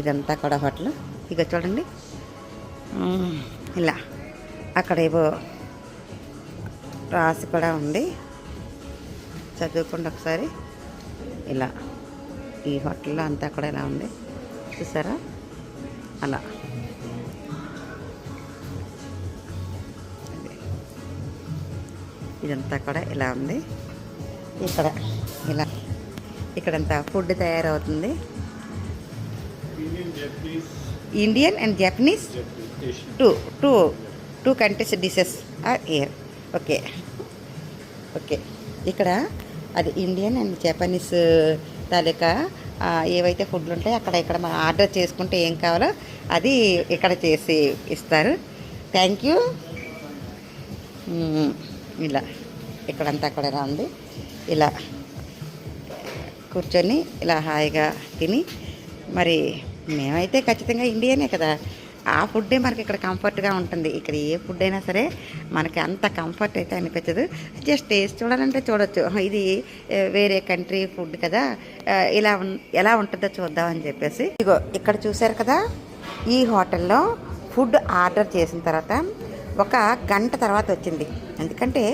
ఇదంతా కూడా హోటల్. ఇక చూడండి ఇలా అక్కడ ఏవో రాసి కూడా ఉంది, చదువుకోండి ఒకసారి. ఇలా ఈ హోటల్లో అంతా కూడా ఇలా ఉంది, చూసారా? అలా ఇదంతా కూడా ఇలా ఉంది. ఇక్కడ ఇలా ఇక్కడంతా ఫుడ్ తయారవుతుంది. Indian and Japanese two countries dishes are here. Okay okay. ఇక్కడ అది ఇండియన్ అండ్ జపనీస్ తాలూకా ఏవైతే ఫుడ్లు ఉంటాయో ఇక్కడ మనం ఆర్డర్ చేసుకుంటే ఏం కావాలో అది ఇక్కడ చేసి ఇస్తారు. Thank you. ఇలా ఇక్కడంతా కూడా ఇలా ఉంది. ఇలా కూర్చొని ఇలా హాయిగా తిని, మరి మేమైతే ఖచ్చితంగా ఇండియనే కదా, ఆ ఫుడ్డే మనకి ఇక్కడ కంఫర్ట్గా ఉంటుంది. ఇక్కడ ఏ ఫుడ్ అయినా సరే మనకి అంత కంఫర్ట్ అయితే అనిపించదు. జస్ట్ టేస్ట్ చూడాలంటే చూడొచ్చు, ఇది వేరే కంట్రీ ఫుడ్ కదా, ఇలా ఎలా ఉంటుందో చూద్దామని చెప్పేసి. ఇగో ఇక్కడ చూసారు కదా, ఈ హోటల్లో ఫుడ్ ఆర్డర్ చేసిన తర్వాత 1 గంట తర్వాత వచ్చింది. ఎందుకంటే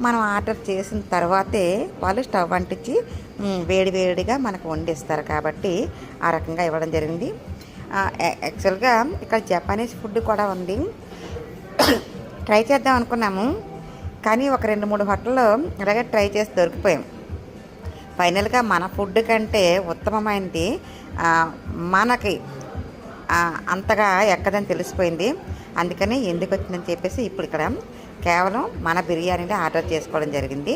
మనం ఆర్డర్ చేసిన తర్వాతే వాళ్ళు స్టవ్ అంటించి వేడివేడిగా మనకు వండిస్తారు కాబట్టి ఆ రకంగా ఇవ్వడం జరిగింది. యాక్చువల్గా ఇక్కడ జపానీస్ ఫుడ్ కూడా ఉంది, ట్రై చేద్దాం అనుకున్నాము. కానీ ఒక 2-3 హోటల్లో అలాగే ట్రై చేసి దొరికిపోయాం. ఫైనల్గా మన ఫుడ్ కంటే ఉత్తమమైనది మనకి అంతగా ఎక్కదని తెలిసిపోయింది. అందుకని ఎందుకు వచ్చిందని చెప్పేసి ఇప్పుడు ఇక్కడ కేవలం మన బిర్యానీని ఆర్డర్ చేసుకోవడం జరిగింది.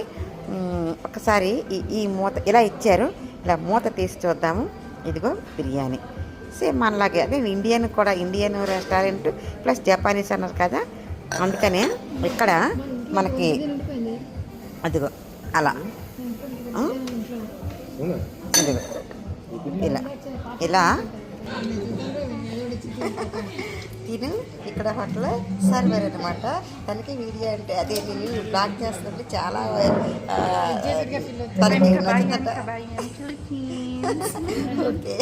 ఒకసారి ఈ మూత ఇలా ఇచ్చారు, ఇలా మూత తీసి చూద్దాము. ఇదిగో బిర్యానీ సేమ్ మనలాగే, అదే ఇండియన్ రెస్టారెంట్ ప్లస్ జపానీస్ అన్నారు కదా, అందుకనే ఇక్కడ మనకి అదిగో అలా ఇదిగో ఇలా ఇలా తిను. ఇక్కడ హోటల్ సర్వర్ అనమాట. తనకి వీడియో అంటే అదే నేను బ్లాగ్ చేస్తుంటే చాలా తనకి నచ్చిందట. ఓకే.